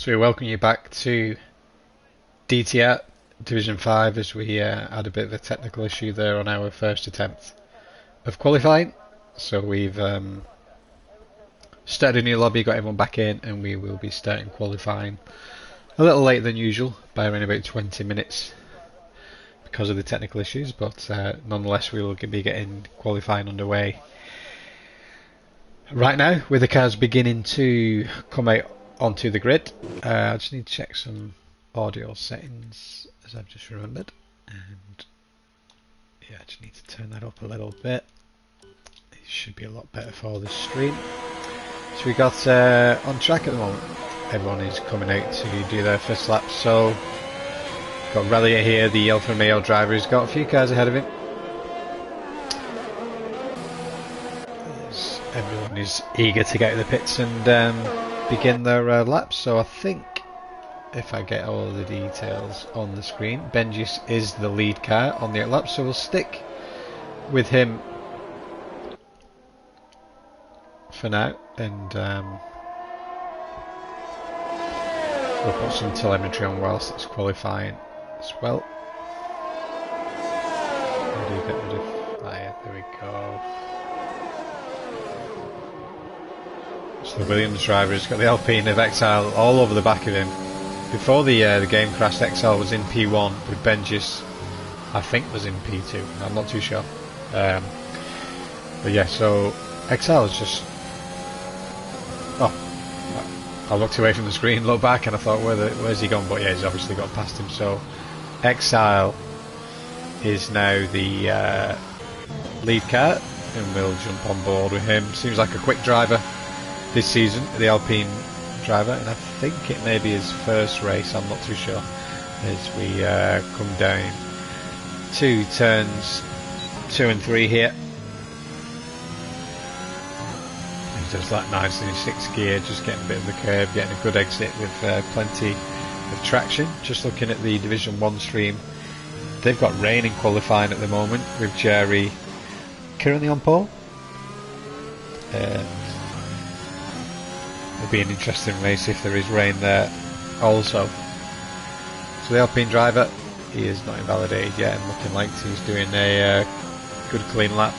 So we welcome you back to DTR Division 5 as we had a bit of a technical issue there on our first attempt of qualifying. So we've started a new lobby, got everyone back in, and we will be starting qualifying a little later than usual by around about 20 minutes because of the technical issues, but nonetheless we will be getting qualifying underway right now with the cars beginning to come out onto the grid. I just need to check some audio settings as I've just remembered, and yeah, I just need to turn that up a little bit. It should be a lot better for the stream. So we got on track at the moment. Everyone is coming out to do their first lap. So got Rallier here, the Alfa Romeo driver, who's got a few cars ahead of him. Everyone is eager to get to the pits and begin their laps. So I think if I get all the details on the screen, Benjis is the lead car on the lap, so we'll stick with him for now, and we'll put some telemetry on whilst it's qualifying as well. How do you get rid of that? There we go. So the Williams driver has got the Alpine of Exile all over the back of him. Before the game crashed, Exile was in P1 with Benjis, I think, was in P2. I'm not too sure. But yeah, so Exile is just... Oh, I looked away from the screen, looked back, and I thought, where's he gone? But yeah, he's obviously got past him. So Exile is now the lead car, and we'll jump on board with him. Seems like a quick driver this season, the Alpine driver, and I think it may be his first race, I'm not too sure, as we come down to turns 2 and 3 here. He does that nice in his 6th gear, just getting a bit of the curve, getting a good exit with plenty of traction. Just looking at the Division 1 stream, they've got rain in qualifying at the moment, with Jerry currently on pole. It'll be an interesting race if there is rain there also. So the Alpine driver, he is not invalidated yet, and looking like he's doing a good clean lap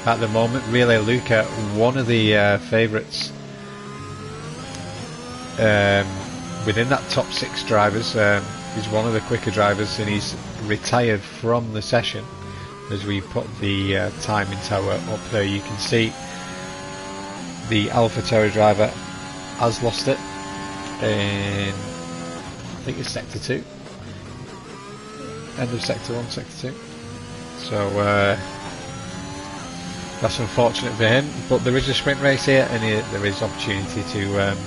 at the moment. Relay Luca, one of the favourites within that top 6 drivers. He's one of the quicker drivers, and he's retired from the session. As we put the timing tower up there, you can see the Alpha Tower driver has lost it in, I think it's sector 2, end of sector 1, sector 2, so that's unfortunate for him, but there is a sprint race here, and there is opportunity to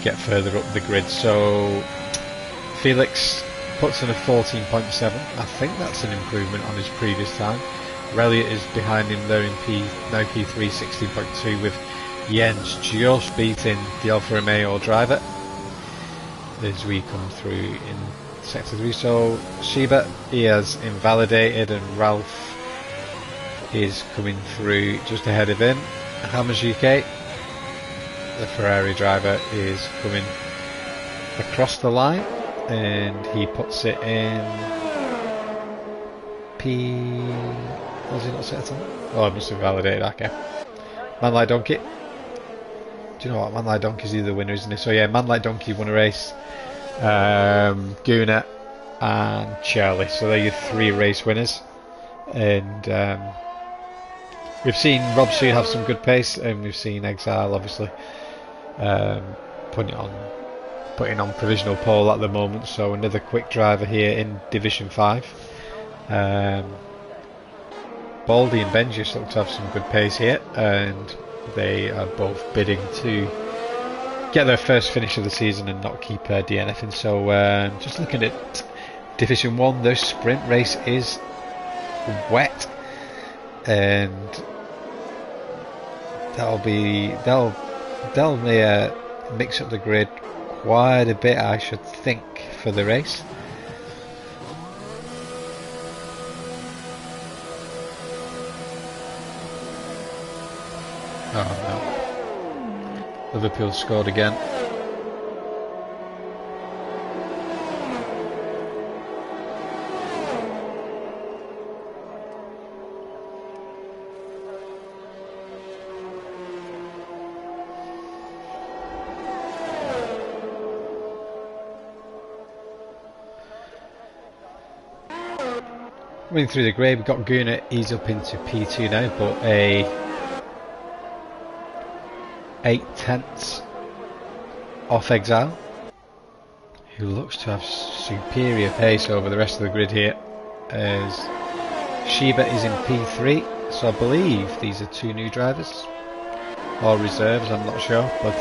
get further up the grid. So Felix puts in a 14.7, I think that's an improvement on his previous time. Rallier is behind him there in now P3, 16.2, with Jens just beating the Alfa Romeo driver as we come through in sector 3. So Sheba, he has invalidated, and Ralph is coming through just ahead of him. Hammers UK, the Ferrari driver, is coming across the line, and he puts it in P... Was he not set on? Oh, I must have validated. Okay. Man Like Donkey. Do you know what? Man Like Donkey's the winner, isn't he? So yeah, Man Like Donkey won a race. Guna and Charlie. So they're your 3 race winners. And we've seen Rob Soon have some good pace, and we've seen Exile obviously putting on provisional pole at the moment. So another quick driver here in Division 5. Baldy and Benjis look to have some good pace here, and they are both bidding to get their first finish of the season and not keep DNFing. So just looking at Division 1, their sprint race is wet, and they'll mix up the grid quite a bit, I should think, for the race. Oh no. Liverpool scored again. Running through the grid, we've got Guna, he's up into P2 now, but a 8/10 off Exile, who looks to have superior pace over the rest of the grid here, as Sheba is in P3, so I believe these are two new drivers, or reserves, I'm not sure, but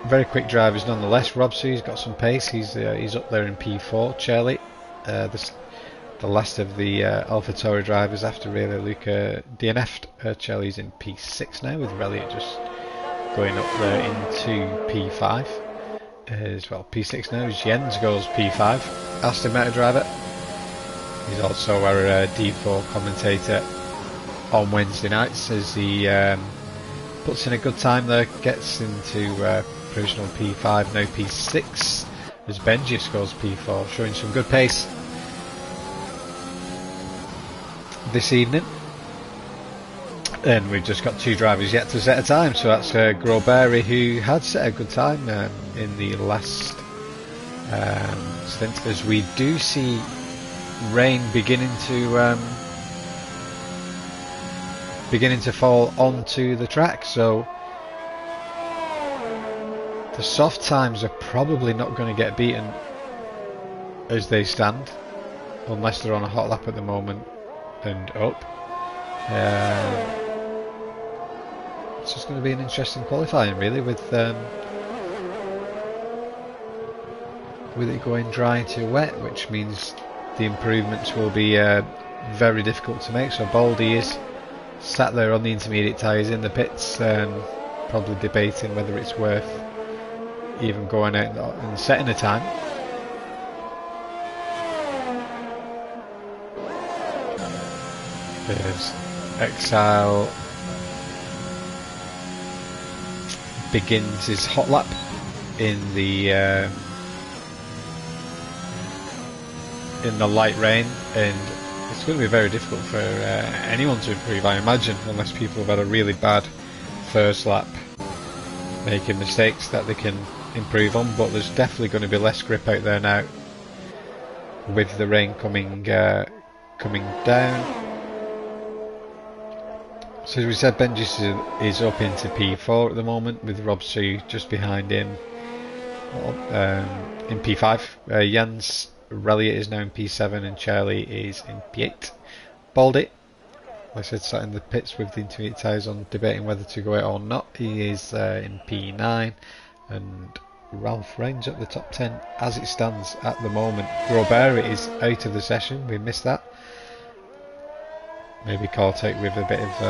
very quick drivers nonetheless. Robsu's got some pace, he's up there in P4, Charlie. The last of the AlphaTauri drivers after really Luca DNF'd. Charlie's in P6 now, with Reliant just going up there into P5 as well. P6 now, Jens goes P5. Aston Martin driver. He's also our D4 commentator on Wednesday nights, as he puts in a good time there, gets into provisional P5, now P6, as Benji scores P4, showing some good pace this evening. And we've just got two drivers yet to set a time, so that's Groberi, who had set a good time in the last stint, as we do see rain beginning to fall onto the track, so the soft times are probably not going to get beaten as they stand, unless they're on a hot lap at the moment and up. It's just going to be an interesting qualifying, really, with it going dry to wet, which means the improvements will be very difficult to make. So Baldy is sat there on the intermediate tyres in the pits, probably debating whether it's worth even going out and setting a time. There's Exile begins his hot lap in the light rain, and it's going to be very difficult for anyone to improve, I imagine, unless people have had a really bad first lap, making mistakes that they can improve on. But there's definitely going to be less grip out there now with the rain coming down. So as we said, Benji is up into P4 at the moment, with Robsu just behind him in P5. Jens Reliant is now in P7 and Charlie is in P8. Baldy, like I said, sat in the pits with the intermediate tyres on, debating whether to go out or not. He is in P9, and Ralph Rains at the top 10 as it stands at the moment. Groberi is out of the session, we missed that. Maybe Cortec with a bit of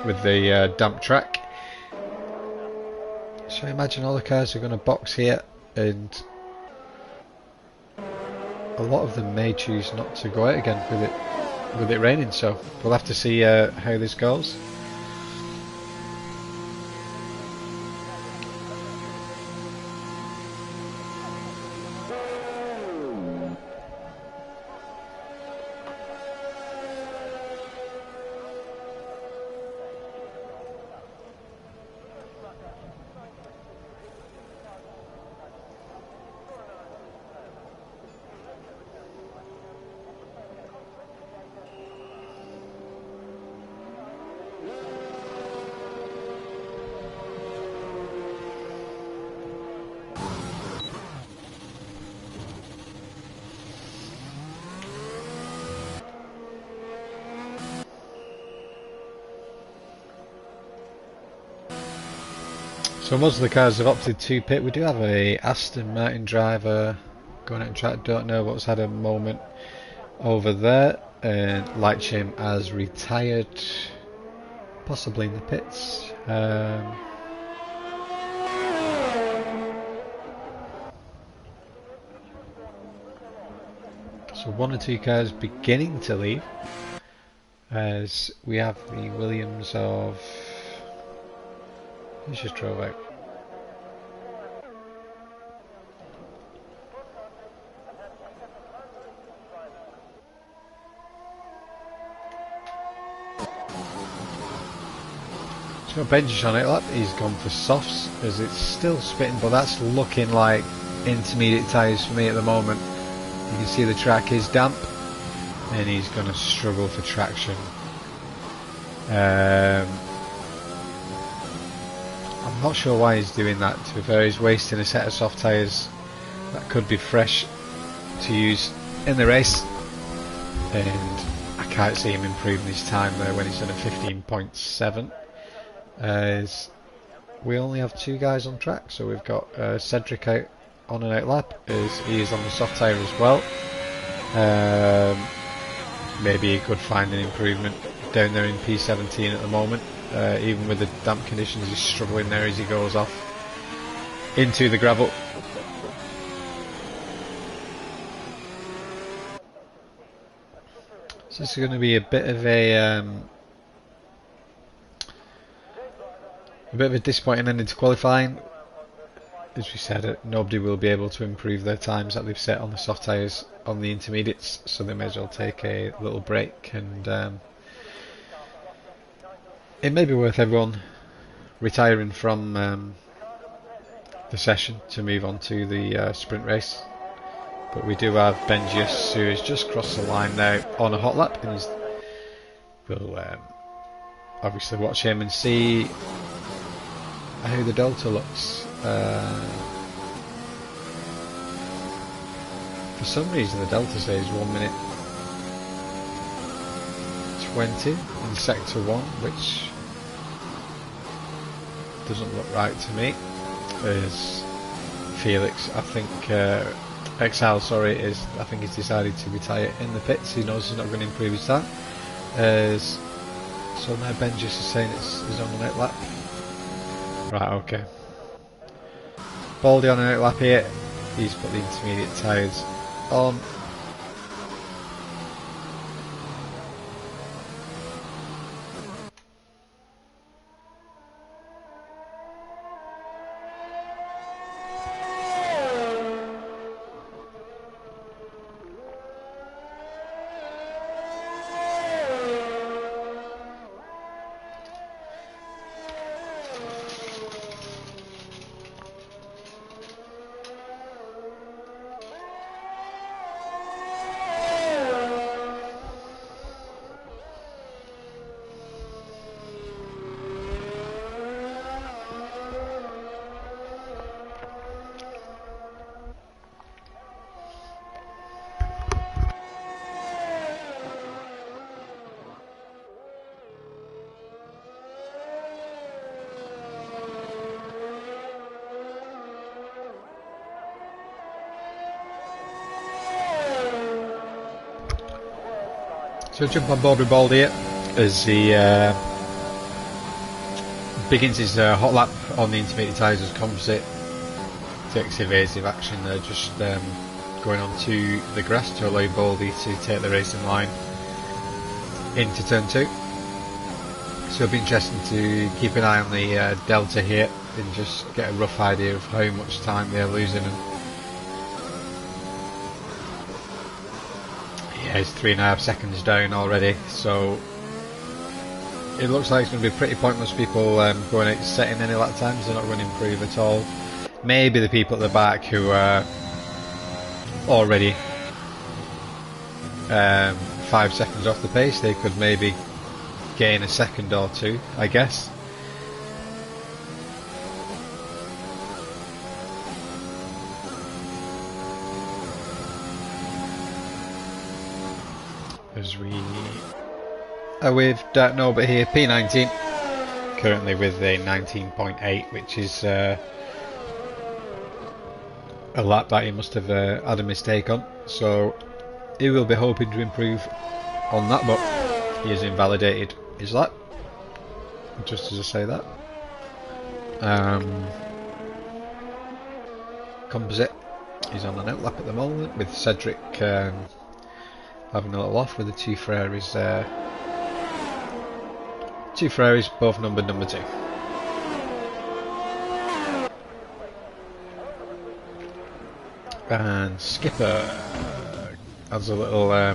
with the damp track. So I imagine all the cars are going to box here, and a lot of them may choose not to go out again with it raining. So we'll have to see how this goes. So most of the cars have opted to pit. We do have a Aston Martin driver going out and track. Don't know what's had a moment over there. And Lightshim has retired, possibly in the pits. So one or two cars beginning to leave, as we have the Williams of... Who's just drove out? So Benji's on it lap, he's gone for softs as it's still spitting, but that's looking like intermediate tyres for me at the moment. You can see the track is damp and he's going to struggle for traction. I'm not sure why he's doing that, to be fair. He's wasting a set of soft tyres that could be fresh to use in the race, and I can't see him improving his time there when he's done a 15.7. As we only have 2 guys on track, so we've got Cedric out on an outlap, as he is on the soft tyre as well. Maybe he could find an improvement down there in P17 at the moment. Even with the damp conditions, he's struggling there as he goes off into the gravel. So this is going to be a bit of a disappointing ending to qualifying. As we said, nobody will be able to improve their times that they've set on the soft tyres on the intermediates, so they may as well take a little break, and it may be worth everyone retiring from the session to move on to the sprint race. But we do have Benjius, who has just crossed the line now on a hot lap, and we'll obviously watch him and see how the Delta looks. For some reason the Delta says 1 minute 20 in sector 1, which doesn't look right to me. As Felix, I think Exile, sorry, I think he's decided to retire in the pits. He knows he's not going to improve his time. So now Benjius is saying he's on an outlap. Right, okay. Baldy on an outlap here. He's put the intermediate tyres on. So jump on board with Baldy here as he begins his hot lap on the intermediate tyres as composite. Takes evasive action there, just going on to the grass to allow Baldy to take the racing line into turn 2. So it'll be interesting to keep an eye on the Delta here and just get a rough idea of how much time they're losing. And yeah, it's 3.5 seconds down already, so it looks like it's going to be pretty pointless people going out setting any lap times. They're not going to improve at all. Maybe the people at the back who are already 5 seconds off the pace, they could maybe gain a second or two, I guess. As we are with Dark Norbert here, P19, currently with a 19.8, which is a lap that he must have had a mistake on, so he will be hoping to improve on that, but he has invalidated his lap, just as I say that. Composite, he's on an outlap at the moment with Cedric having a little off with the two Ferraris both numbered number 2. And Skipper has a little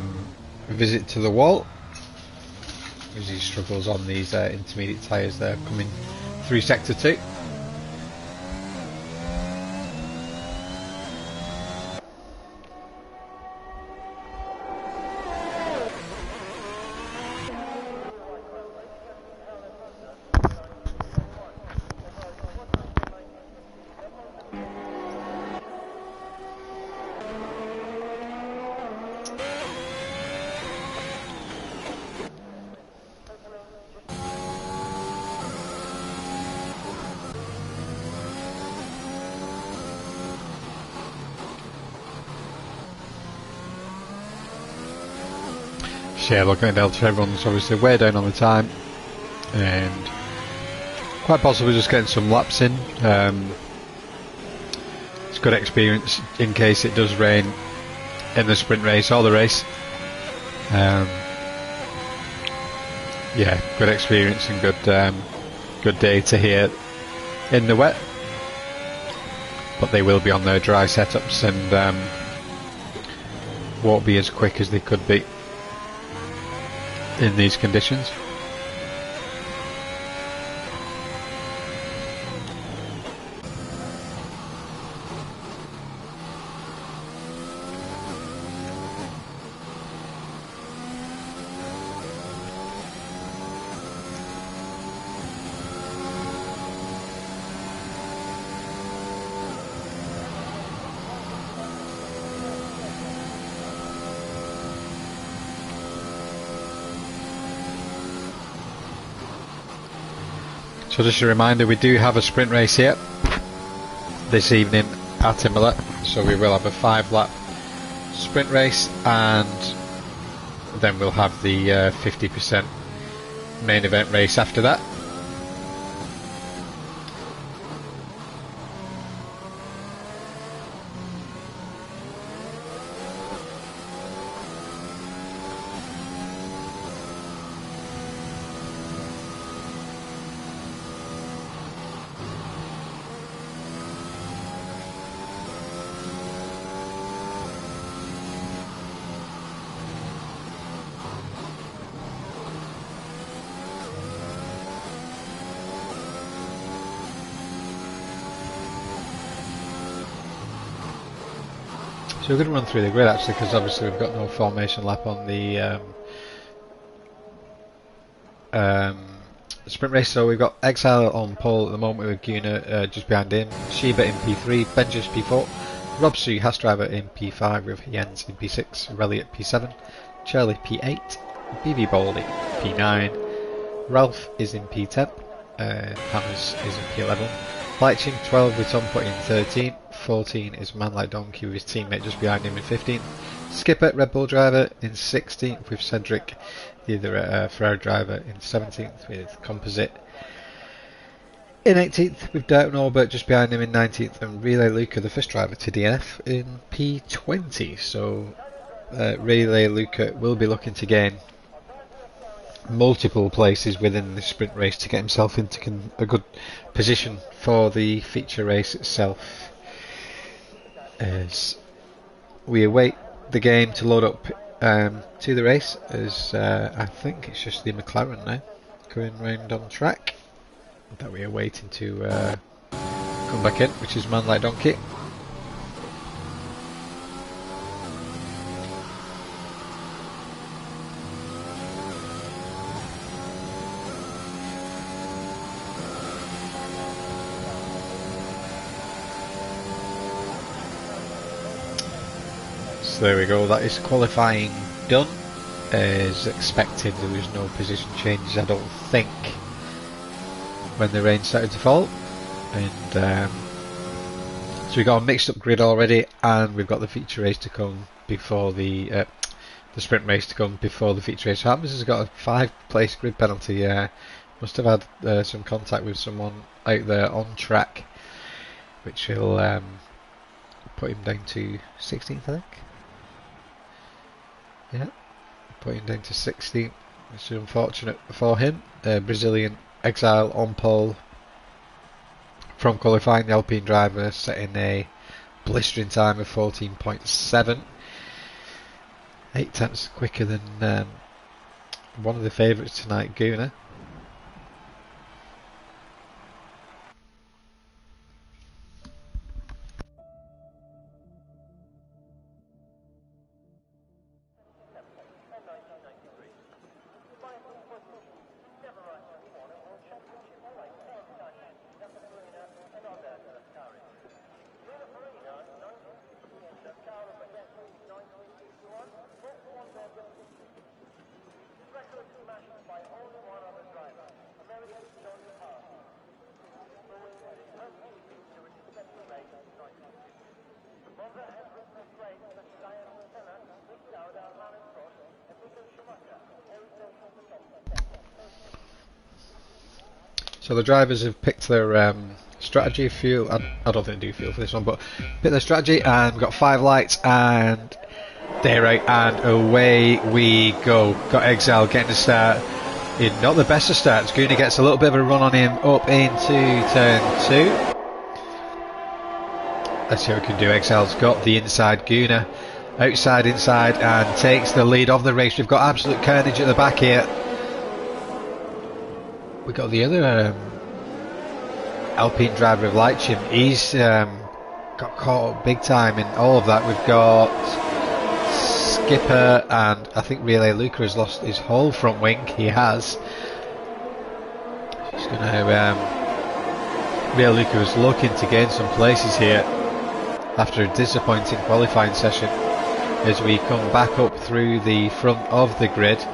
visit to the wall as he struggles on these intermediate tyres there coming through sector 2. So yeah, looking at Delta, everyone's obviously way down on the time, and quite possibly just getting some laps in. It's good experience in case it does rain in the sprint race or the race. Yeah, good experience and good data here in the wet, but they will be on their dry setups and won't be as quick as they could be in these conditions. So just a reminder, we do have a sprint race here this evening at Imola, so we will have a 5-lap sprint race and then we'll have the 50% main event race after that. So we're going to run through the grid actually, because obviously we've got no formation lap on the sprint race. So we've got Exile on pole at the moment with Guna just behind him, Shiba in P3, Benjis P4, Robsu Hasdriver in P5 with Jens in P6, Relly at P7, Charlie P8, BV Baldy P9, Ralph is in P10, Hammers is in P11, Lightching 12 with Tom putting in 13, 14 is Man Like Donkey with his teammate just behind him in 15th, Skipper Red Bull driver in 16th with Cedric, the other Ferrari driver in 17th with Composite in 18th with Dirt Norbert just behind him in 19th, and Relay Luca, the first driver to DNF, in P20. So Relay Luca will be looking to gain multiple places within the sprint race to get himself into a good position for the feature race itself, as we await the game to load up to the race, as I think it's just the McLaren now going round on track that we are waiting to come back in, which is Man Like Donkey. So there we go, that is qualifying done. As expected, there was no position changes, I don't think, when the rain started to fall. And so we got a mixed up grid already, and we've got the feature race to come before the sprint race to come before the feature race. So Hammers has got a 5-place grid penalty. Must have had some contact with someone out there on track, which will put him down to 16th, I think. Yeah, put him down to 16th, which is unfortunate for him. Brazilian Exile on pole from qualifying, the Alpine driver setting a blistering time of 14.7, 8 tenths quicker than one of the favourites tonight, Guna. So the drivers have picked their strategy. Fuel. I don't think they do fuel for this one, but picked their strategy and we've got 5 lights and they're out and away we go. Got Exile getting the start. Not the best of starts. Guna gets a little bit of a run on him up into turn 2. Let's see what we can do. Exile's got the inside. Guna outside, inside, and takes the lead of the race. We've got absolute carnage at the back here. We got the other Alpine driver of Leitchim. He's got caught up big time in all of that. We've got Skipper, and I think Relay Luca has lost his whole front wing. He has. He's going to. Relay Luca was looking to gain some places here after a disappointing qualifying session. As we come back up through the front of the grid,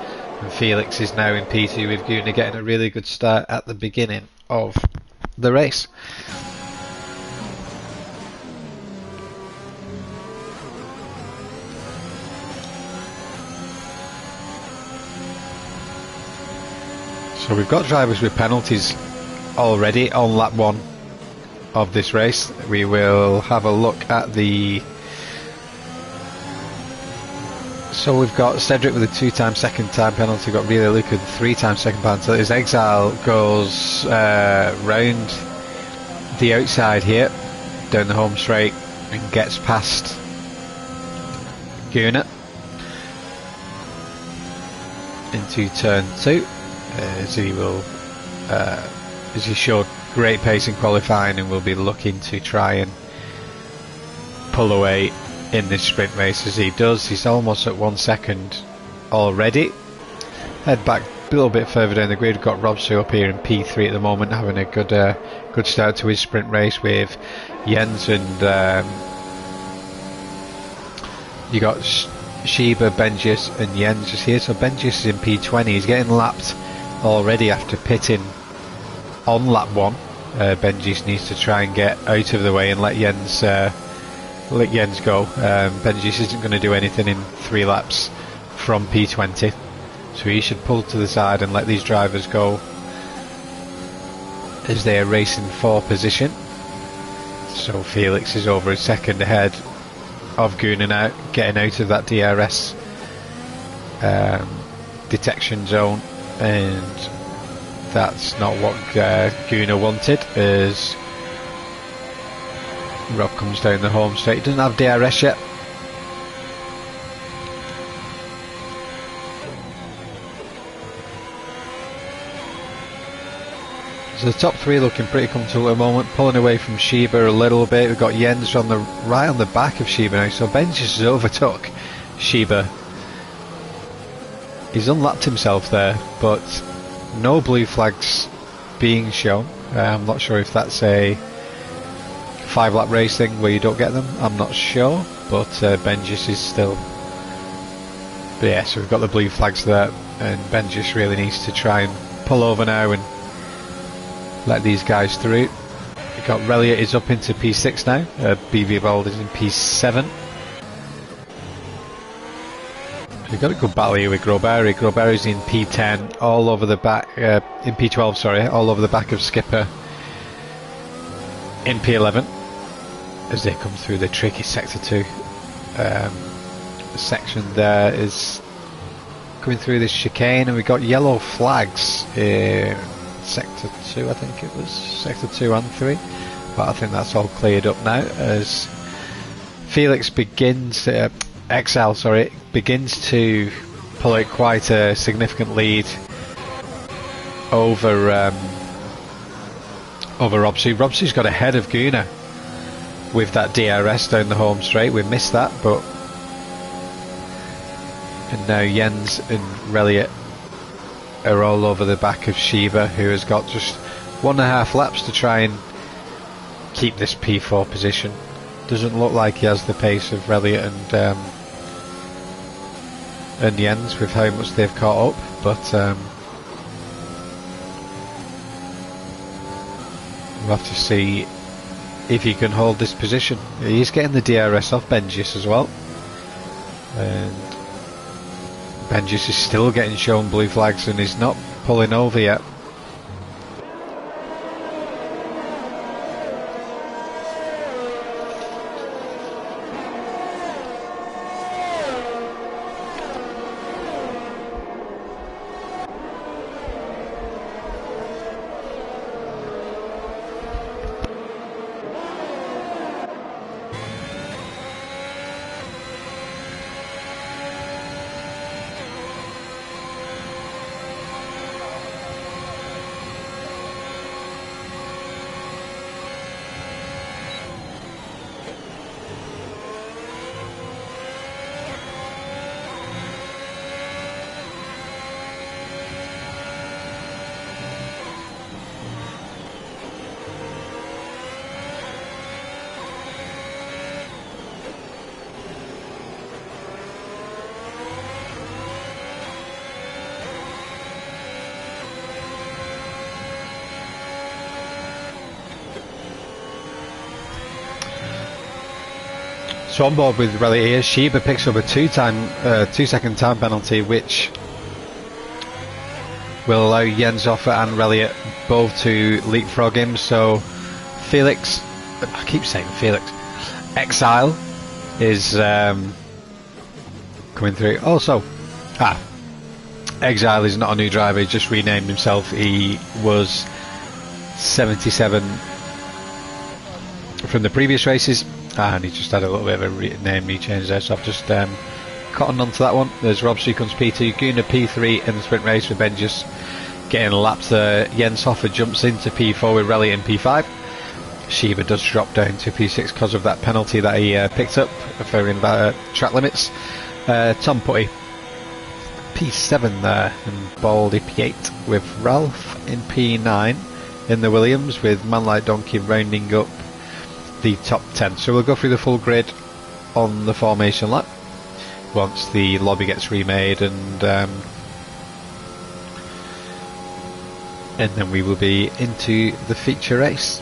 and Felix is now in P2 with Guna getting a really good start at the beginning of the race. So we've got drivers with penalties already on lap 1 of this race. We will have a look at the... So we've got Cedric with a 2-time second time penalty, got Relay Luca with a 3-time second penalty. His Exile goes round the outside here, down the home straight, and gets past Guna into turn 2. As he will, as he showed great pace in qualifying and will be looking to try and pull away in this sprint race. As he does, he's almost at 1 second already. Head back a little bit further down the grid. We've got Robsu up here in P3 at the moment, having a good start to his sprint race with Jens and you got Shiba, Benjis and Jens is here. So Benjis is in P20. He's getting lapped already after pitting on lap 1. Benjis needs to try and get out of the way and let Jens go. Benjis isn't going to do anything in 3 laps from P20, so he should pull to the side and let these drivers go as they are racing for position. So Felix is over a second ahead of Guna now, getting out of that DRS detection zone, and that's not what Guna wanted, as Rob comes down the home straight. He doesn't have DRS yet. So the top 3 looking pretty comfortable at the moment, pulling away from Shiba a little bit. We've got Jens on the right on the back of Shiba now, so Benjis has overtook Shiba. He's unlapped himself there, but no blue flags being shown. I'm not sure if that's a 5-lap race thing where you don't get them. I'm not sure, but Benjis is still... But yeah, so we've got the blue flags there, and Benjis really needs to try and pull over now and let these guys through. We've got Reliot is up into P6 now. BV Bold is in P7. We've got a good battle here with Groberi. Groberi's in P10, all over the back, in P12, sorry, all over the back of Skipper in P11 as they come through the tricky Sector 2. The section there is coming through this chicane, and we've got yellow flags in Sector 2, I think it was, Sector 2 and 3, but I think that's all cleared up now as Felix begins, Exile, sorry, begins to pull out quite a significant lead over Robsu. Robsu's got ahead of Guna with that DRS down the home straight. We missed that, but and now Jens and Reliot are all over the back of Shiba, who has got just 1.5 laps to try and keep this P4 position. Doesn't look like he has the pace of Reliot and Jens with how much they've caught up, but we'll have to see if he can hold this position. He's getting the DRS off Benjis as well, and Benjis is still getting shown blue flags and he's not pulling over yet. So on board with Rally here, Sheba picks up a 2-second time penalty, which will allow Jens Hoffer and Reliot both to leapfrog him. So Felix, I keep saying Felix, Exile is coming through. Also, Exile is not a new driver, he just renamed himself. He was 77 from the previous races, and he just had a little bit of a name rechange there, so I've just cottoned onto that one. There's Rob Street comes P2, Guna P3 in the sprint race with Benjus getting lapped there. Jens Hoffer jumps into P4 with Reliot in P5. Sheba does drop down to P6 because of that penalty that he picked up for track limits. Tom Putty P7 there, and Baldy P8 with Ralph in P9 in the Williams, with Man Like Donkey rounding up the top 10. So we'll go through the full grid on the formation lap once the lobby gets remade, and then we will be into the feature race.